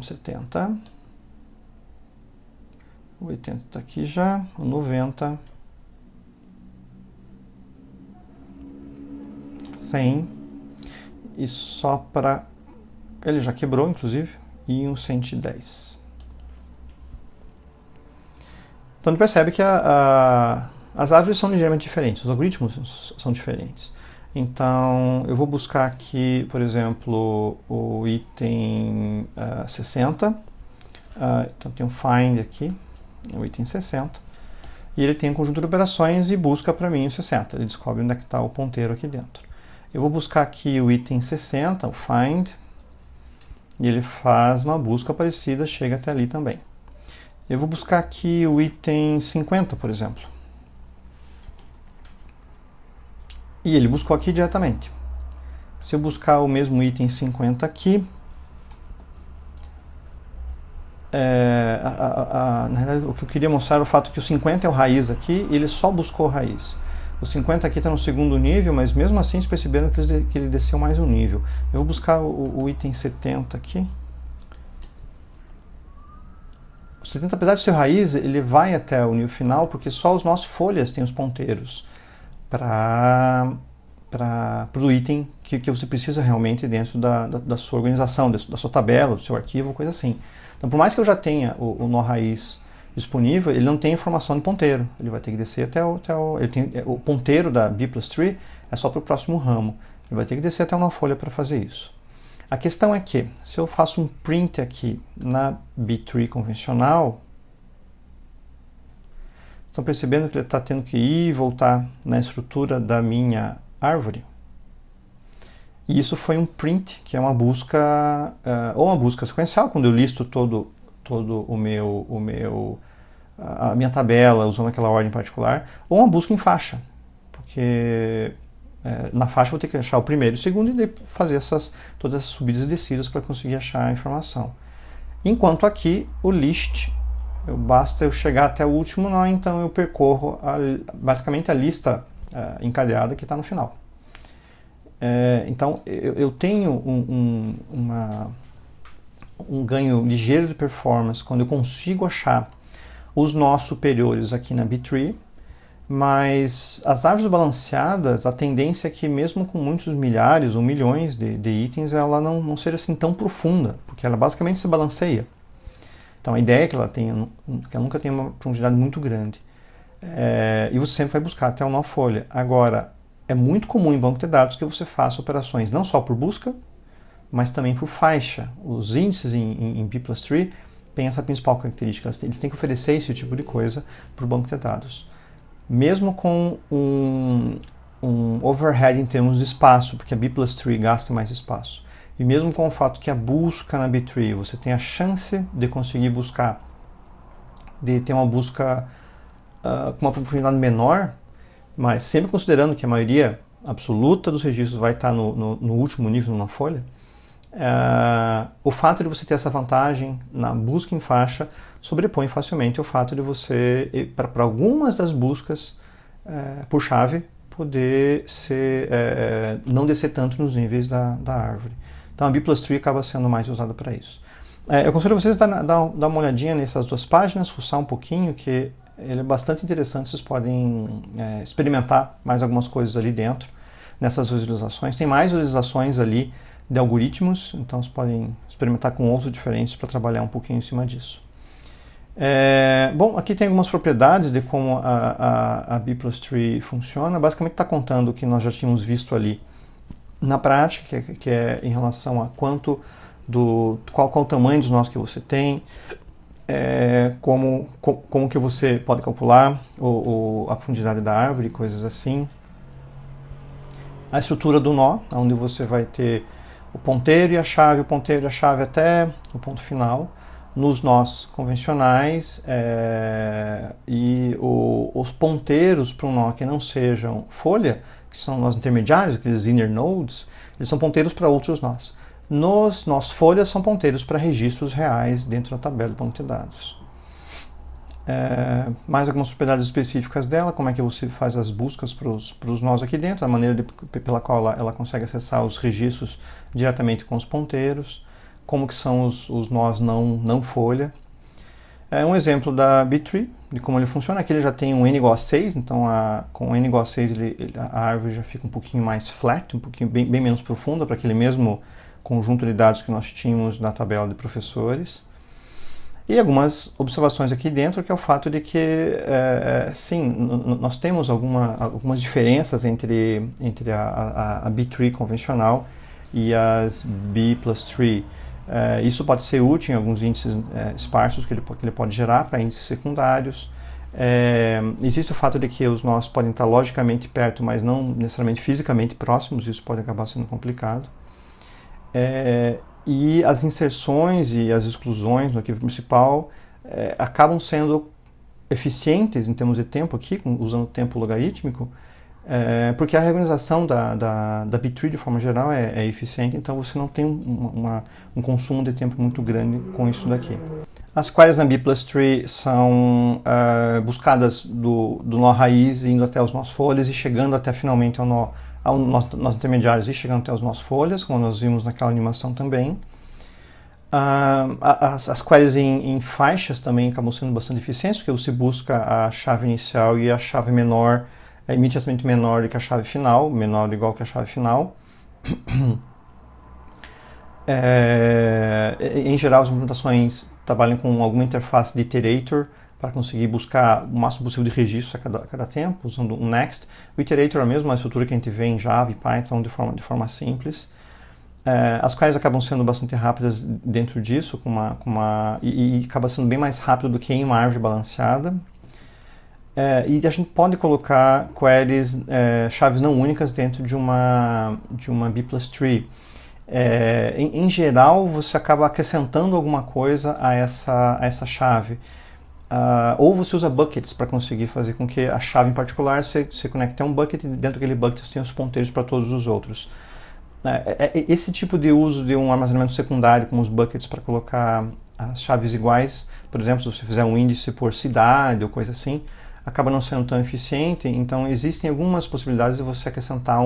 70. O 80 está aqui já. O 90. 100, e só para... ele já quebrou, inclusive, e um 110. Então, ele percebe que as árvores são ligeiramente diferentes, os algoritmos são diferentes. Então, eu vou buscar aqui, por exemplo, o item 60. Então, tem um find aqui, o item 60. E ele tem um conjunto de operações e busca para mim o 60. Ele descobre onde é que está o ponteiro aqui dentro. Eu vou buscar aqui o item 60, o find, e ele faz uma busca parecida, chega até ali também. Eu vou buscar aqui o item 50, por exemplo. E ele buscou aqui diretamente. Se eu buscar o mesmo item 50 aqui, na verdade, o que eu queria mostrar era o fato que o 50 é o raiz aqui, e ele só buscou raiz. O 50 aqui está no segundo nível, mas mesmo assim vocês perceberam que ele desceu mais um nível. Eu vou buscar o item 70 aqui. O 70, apesar de ser raiz, ele vai até o nível final, porque só os nossos folhas têm os ponteiros para o item que você precisa realmente dentro da sua organização, da sua tabela, do seu arquivo, coisa assim. Então, por mais que eu já tenha o nó raiz disponível, ele não tem informação de ponteiro. Ele vai ter que descer até o ponteiro da B+Tree é só para o próximo ramo. Ele vai ter que descer até uma folha para fazer isso. A questão é que, se eu faço um print aqui na B-Tree convencional, estão percebendo que ele está tendo que ir e voltar na estrutura da minha árvore? E isso foi um print, que é uma busca, ou uma busca sequencial, quando eu listo todo a minha tabela usando aquela ordem particular, ou uma busca em faixa, porque na faixa eu vou ter que achar o primeiro e o segundo e fazer todas essas subidas e descidas para conseguir achar a informação. Enquanto aqui o list, basta eu chegar até o último nó, então eu percorro basicamente a lista encadeada que está no final. Então eu tenho um ganho ligeiro de performance quando eu consigo achar os nós superiores aqui na B-Tree, mas as árvores balanceadas, a tendência é que mesmo com muitos milhares ou milhões de itens, ela não seja assim tão profunda, porque ela basicamente se balanceia. Então a ideia é que ela nunca tenha uma profundidade muito grande. E você sempre vai buscar até o nó folha. Agora, é muito comum em banco de dados que você faça operações não só por busca, mas também por faixa. Os índices em B+Tree têm essa principal característica, eles têm que oferecer esse tipo de coisa para o banco de dados. Mesmo com um overhead em termos de espaço, porque a B+Tree gasta mais espaço, e mesmo com o fato que a busca na B-Tree, você tem a chance de conseguir buscar, de ter uma busca com uma profundidade menor, mas sempre considerando que a maioria absoluta dos registros vai estar no último nível na folha, o fato de você ter essa vantagem na busca em faixa sobrepõe facilmente o fato de você, para algumas das buscas por chave, poder não descer tanto nos níveis da árvore. Então a B+Tree acaba sendo mais usada para isso. Eu aconselho vocês a dar uma olhadinha nessas duas páginas, fuçar um pouquinho, que ele é bastante interessante, vocês podem experimentar mais algumas coisas ali dentro, nessas visualizações. Tem mais visualizações ali de algoritmos, então vocês podem experimentar com outros diferentes para trabalhar um pouquinho em cima disso. Bom, aqui tem algumas propriedades de como a B+Tree funciona. Basicamente está contando o que nós já tínhamos visto ali na prática, que é em relação a qual o tamanho dos nós que você tem, como que você pode calcular a profundidade da árvore, coisas assim. A estrutura do nó, onde você vai ter o ponteiro e a chave até o ponto final. Nos nós convencionais, e os ponteiros para um nó que não sejam folha, que são nós intermediários, aqueles inner nodes, eles são ponteiros para outros nós. Nos nós folhas são ponteiros para registros reais dentro da tabela de banco de dados. Mais algumas propriedades específicas dela, como é que você faz as buscas para os nós aqui dentro, a maneira pela qual ela consegue acessar os registros diretamente com os ponteiros, como que são os nós não folha. Um exemplo da B-Tree, de como ele funciona. Aqui ele já tem um n igual a 6, então com n igual a 6 a árvore já fica um pouquinho mais flat, um pouquinho bem menos profunda para aquele mesmo conjunto de dados que nós tínhamos na tabela de professores. E algumas observações aqui dentro, que é o fato de que, sim, nós temos algumas diferenças entre a B-Tree convencional e as B+Tree. Isso pode ser útil em alguns índices esparsos que ele pode gerar para índices secundários. Existe o fato de que os nós podem estar logicamente perto, mas não necessariamente fisicamente próximos, isso pode acabar sendo complicado. E as inserções e as exclusões no arquivo principal acabam sendo eficientes em termos de tempo aqui, usando o tempo logarítmico, porque a reorganização da B-Tree de forma geral é eficiente, então você não tem um consumo de tempo muito grande com isso daqui. As queries na B+Tree são buscadas do nó raiz, indo até os nós folhas e chegando até finalmente nós intermediários e chegando até os nós folhas, como nós vimos naquela animação também. As queries em faixas também acabam sendo bastante eficientes, porque você busca a chave inicial e a chave menor é imediatamente menor do que a chave final, menor ou igual que a chave final. Em geral, as implementações trabalham com alguma interface de iterator para conseguir buscar o máximo possível de registros a cada tempo, usando um next. O iterator é a mesma estrutura que a gente vê em Java e Python de forma simples. As quais acabam sendo bastante rápidas dentro disso, e acaba sendo bem mais rápido do que em uma árvore balanceada. E a gente pode colocar queries, chaves não únicas dentro de uma B+tree. Em geral, você acaba acrescentando alguma coisa a essa chave. Ou você usa buckets para conseguir fazer com que a chave em particular se conecte a um bucket e dentro daquele bucket você tem os ponteiros para todos os outros. Esse tipo de uso de um armazenamento secundário, como os buckets, para colocar as chaves iguais, por exemplo, se você fizer um índice por cidade ou coisa assim, acaba não sendo tão eficiente. Então existem algumas possibilidades de você acrescentar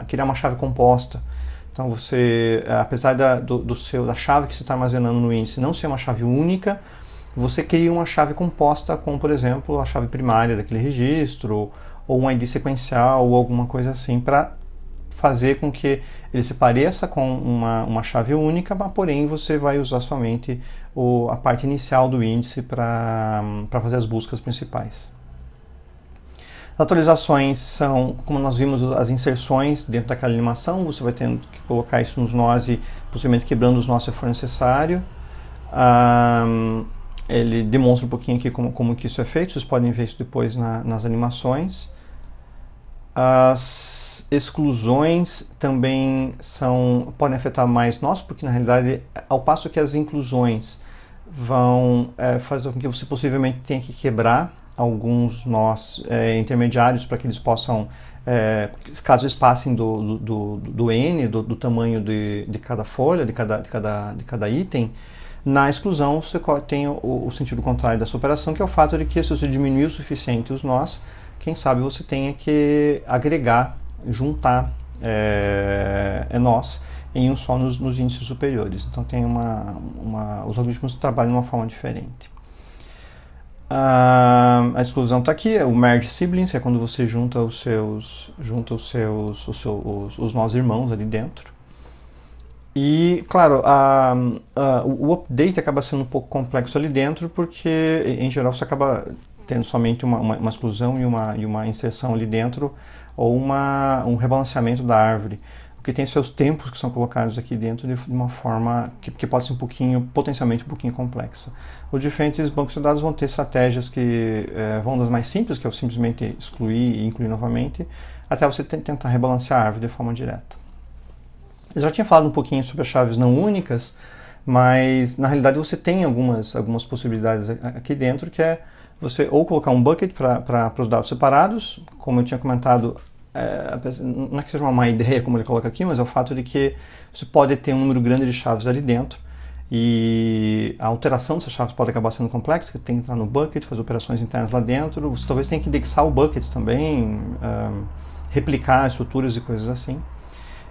criar uma chave composta. Então você, apesar da chave que você está armazenando no índice não ser uma chave única, você cria uma chave composta com, por exemplo, a chave primária daquele registro, ou um ID sequencial, ou alguma coisa assim, para fazer com que ele se pareça com uma chave única, mas porém você vai usar somente a parte inicial do índice para fazer as buscas principais. As atualizações são, como nós vimos, as inserções dentro daquela animação. Você vai tendo que colocar isso nos nós e possivelmente quebrando os nós se for necessário. Ele demonstra um pouquinho aqui como que isso é feito. Vocês podem ver isso depois nas animações. As exclusões também podem afetar mais nós, porque na realidade, ao passo que as inclusões vão fazer com que você possivelmente tenha que quebrar alguns nós intermediários para que eles possam, caso eles passem do N, do tamanho de cada folha, de cada item. Na exclusão você tem o sentido contrário dessa operação, que é o fato de que se você diminuir o suficiente os nós, quem sabe você tenha que agregar, juntar nós em um só nos índices superiores. Então tem os algoritmos trabalham de uma forma diferente. A exclusão está aqui, o merge siblings, que é quando você junta os nós irmãos ali dentro. E, claro, o update acaba sendo um pouco complexo ali dentro, porque, em geral, você acaba tendo somente uma exclusão e uma inserção ali dentro, ou um rebalanceamento da árvore. O que tem seus tempos que são colocados aqui dentro de uma forma que pode ser potencialmente um pouquinho complexa. Os diferentes bancos de dados vão ter estratégias que vão das mais simples, que é simplesmente excluir e incluir novamente, até você tentar rebalancear a árvore de forma direta. Eu já tinha falado um pouquinho sobre as chaves não únicas, mas na realidade você tem algumas possibilidades aqui dentro, que é você ou colocar um bucket para os dados separados, como eu tinha comentado, não é que seja uma má ideia como ele coloca aqui, mas é o fato de que você pode ter um número grande de chaves ali dentro, e a alteração dessas chaves pode acabar sendo complexa, que tem que entrar no bucket, fazer operações internas lá dentro, você talvez tenha que indexar o bucket também, replicar estruturas e coisas assim.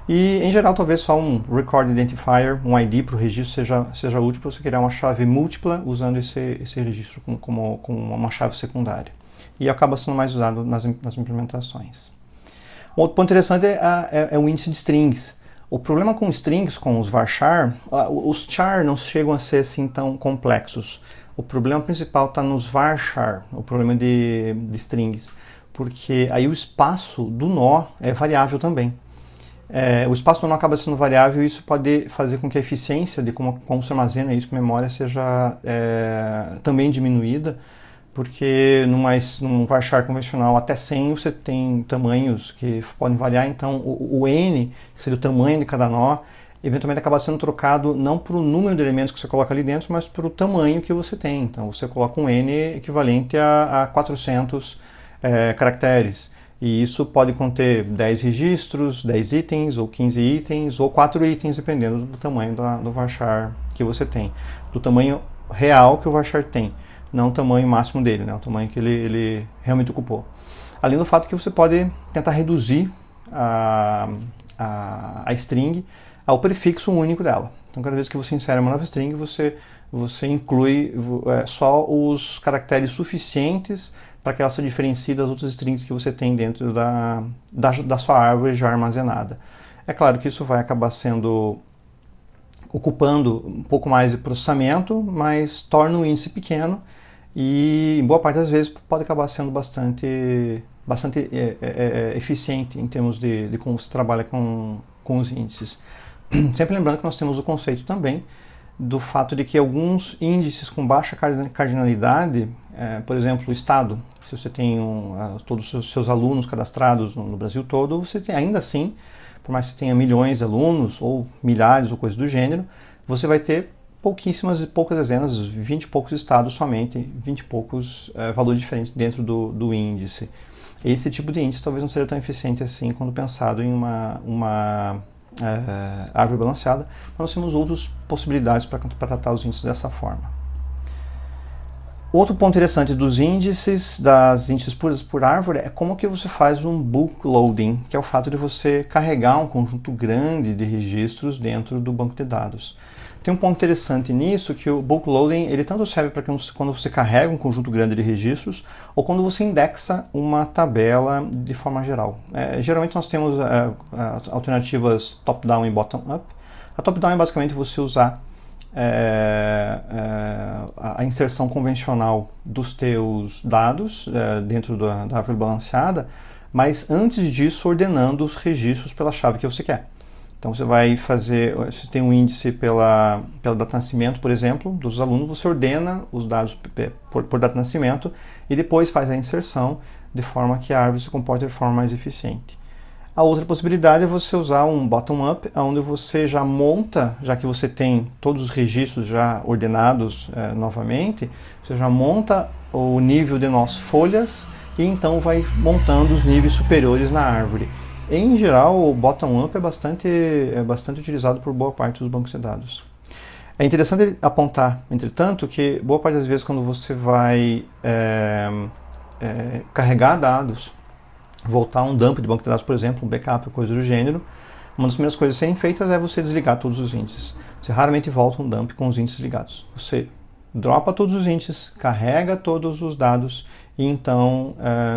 E, em geral, talvez só um Record Identifier, um ID para o registro seja útil para você criar uma chave múltipla usando esse registro como uma chave secundária. E acaba sendo mais usado nas implementações. Um outro ponto interessante é o índice de strings. O problema com strings, com os varchar, os char não chegam a ser assim tão complexos. O problema principal está nos varchar, o problema de strings, porque aí o espaço do nó é variável também. O espaço do nó acaba sendo variável e isso pode fazer com que a eficiência de como se armazena isso com memória seja também diminuída, porque num varchar convencional até 100 você tem tamanhos que podem variar, então o N, que seria o tamanho de cada nó, eventualmente acaba sendo trocado não para o número de elementos que você coloca ali dentro, mas para o tamanho que você tem. Então você coloca um N equivalente a 400 caracteres. E isso pode conter 10 registros, 10 itens, ou 15 itens, ou 4 itens, dependendo do tamanho do varchar que você tem. Do tamanho real que o varchar tem, não o tamanho máximo dele, né? O tamanho que ele realmente ocupou. Além do fato que você pode tentar reduzir a string ao prefixo único dela. Então, cada vez que você insere uma nova string, você você inclui só os caracteres suficientes para que ela se diferencie das outras strings que você tem dentro da sua árvore já armazenada. É claro que isso vai acabar ocupando um pouco mais de processamento, mas torna o índice pequeno e, em boa parte das vezes, pode acabar sendo bastante eficiente em termos de como você trabalha com os índices. Sempre lembrando que nós temos o conceito também do fato de que alguns índices com baixa cardinalidade, por exemplo, o estado, se você tem todos os seus alunos cadastrados no Brasil todo, você tem, ainda assim, por mais que você tenha milhões de alunos, ou milhares, ou coisa do gênero, você vai ter poucas dezenas, 20 e poucos estados somente, 20 e poucos valores diferentes dentro do índice. Esse tipo de índice talvez não seja tão eficiente assim quando pensado em uma árvore balanceada. Nós temos outras possibilidades para tratar os índices dessa forma. Outro ponto interessante das índices por árvore é como que você faz um bulk loading, que é o fato de você carregar um conjunto grande de registros dentro do banco de dados. Tem um ponto interessante nisso, que o bulk loading ele tanto serve para quando você carrega um conjunto grande de registros, ou quando você indexa uma tabela de forma geral. Geralmente nós temos alternativas top-down e bottom-up. A top-down é basicamente você usar a inserção convencional dos teus dados dentro da árvore balanceada, mas antes disso ordenando os registros pela chave que você quer. Então você você tem um índice pela data de nascimento, por exemplo, dos alunos, você ordena os dados por data de nascimento e depois faz a inserção de forma que a árvore se comporte de forma mais eficiente. A outra possibilidade é você usar um bottom-up, onde você já monta, já que você tem todos os registros já ordenados novamente, você já monta o nível de folhas e então vai montando os níveis superiores na árvore. Em geral, o bottom-up é bastante utilizado por boa parte dos bancos de dados. É interessante apontar, entretanto, que boa parte das vezes quando você vai carregar dados, voltar um dump de banco de dados, por exemplo, um backup, coisa do gênero, uma das primeiras coisas a serem feitas é você desligar todos os índices. Você raramente volta um dump com os índices ligados. Você dropa todos os índices, carrega todos os dados e então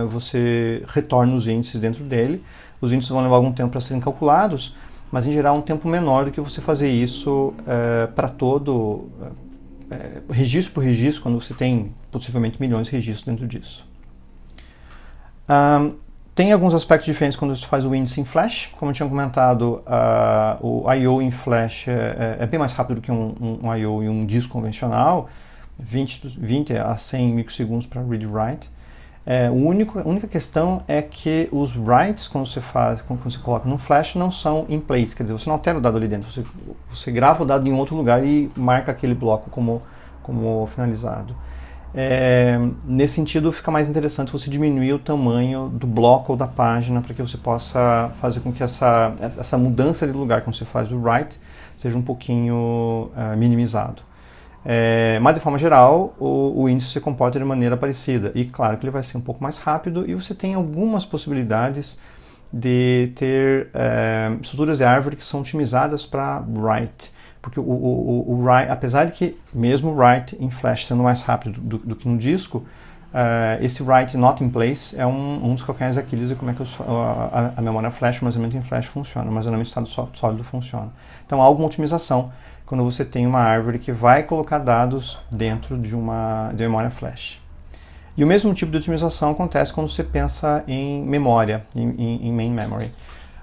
você retorna os índices dentro dele. Os índices vão levar algum tempo para serem calculados, mas em geral um tempo menor do que você fazer isso para todo registro por registro, quando você tem possivelmente milhões de registros dentro disso. Tem alguns aspectos diferentes quando você faz o índice em Flash. Como eu tinha comentado, o I/O em Flash é bem mais rápido do que um I/O em um disco convencional, 20 a 100 microsegundos para read e write. A única questão é que os writes, quando você coloca no Flash, não são in place, quer dizer, você não altera o dado ali dentro, você grava o dado em outro lugar e marca aquele bloco como finalizado. Nesse sentido, fica mais interessante você diminuir o tamanho do bloco ou da página para que você possa fazer com que essa mudança de lugar quando você faz o write seja um pouquinho minimizado. Mas de forma geral, o índice se comporta de maneira parecida e claro que ele vai ser um pouco mais rápido e você tem algumas possibilidades de ter estruturas de árvore que são otimizadas para write. Porque o write, apesar de que mesmo o write em Flash sendo mais rápido do que no disco, esse write not in place é um dos calcanhares daqueles de como é que a memória Flash, o armazenamento em Flash funciona, o armazenamento em estado sólido funciona. Então há alguma otimização quando você tem uma árvore que vai colocar dados dentro de uma memória Flash. E o mesmo tipo de otimização acontece quando você pensa em memória, em main memory.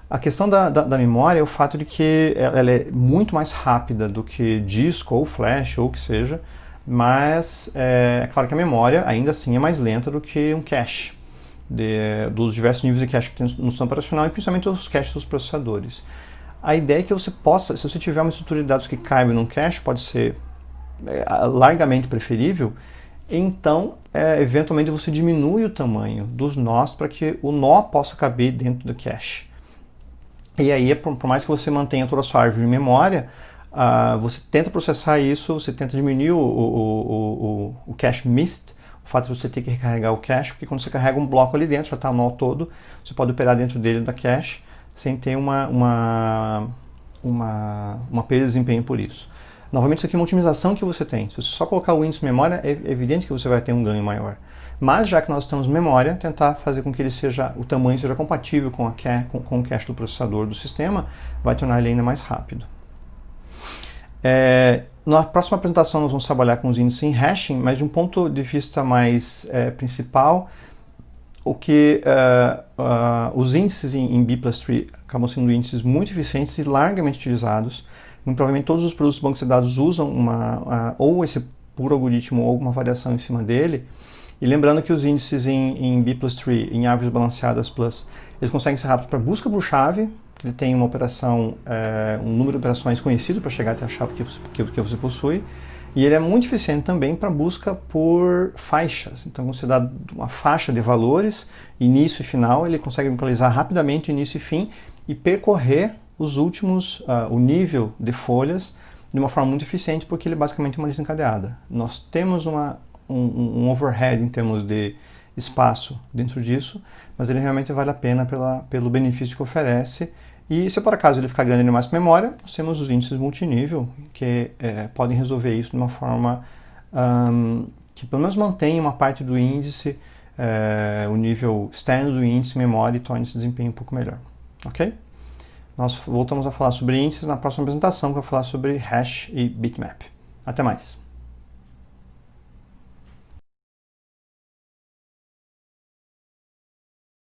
A questão da memória é o fato de que ela é muito mais rápida do que disco ou flash ou o que seja, mas é claro que a memória ainda assim é mais lenta do que um cache, dos diversos níveis de cache que tem no sistema operacional e principalmente os caches dos processadores. A ideia é que você possa, se você tiver uma estrutura de dados que caiba num cache, pode ser largamente preferível, então eventualmente você diminui o tamanho dos nós para que o nó possa caber dentro do cache. E aí, por mais que você mantenha toda a sua árvore de memória, você tenta processar isso, você tenta diminuir o cache missed, o fato de você ter que recarregar o cache, porque quando você carrega um bloco ali dentro, já está o nó todo, você pode operar dentro dele da cache sem ter uma perda de desempenho por isso. Novamente, isso aqui é uma otimização que você tem. Se você só colocar o índice memória, é evidente que você vai ter um ganho maior. Mas, já que nós estamos memória, tentar fazer com que ele seja, o tamanho seja compatível com o cache do processador do sistema, vai tornar ele ainda mais rápido. Na próxima apresentação nós vamos trabalhar com os índices em hashing, mas de um ponto de vista mais principal, os índices em B+3 acabam sendo índices muito eficientes e largamente utilizados. Muito provavelmente todos os produtos de banco de dados usam ou esse puro algoritmo ou alguma variação em cima dele. E lembrando que os índices em B+3, em árvores balanceadas plus, eles conseguem ser rápidos para busca por chave, que ele tem uma operação, um número de operações conhecido para chegar até a chave que você possui. E ele é muito eficiente também para busca por faixas. Então, quando você dá uma faixa de valores, início e final, ele consegue localizar rapidamente o início e fim e percorrer os últimos, o nível de folhas de uma forma muito eficiente, porque ele é basicamente uma lista encadeada. Nós temos um overhead em termos de espaço dentro disso, mas ele realmente vale a pena pelo benefício que oferece. E se por acaso ele ficar grande demais para memória, nós temos os índices multinível que podem resolver isso de uma forma que pelo menos mantenha uma parte do índice, o nível externo do índice, memória, e torne esse desempenho um pouco melhor. Ok? Nós voltamos a falar sobre índices na próxima apresentação, que eu vou falar sobre hash e bitmap. Até mais!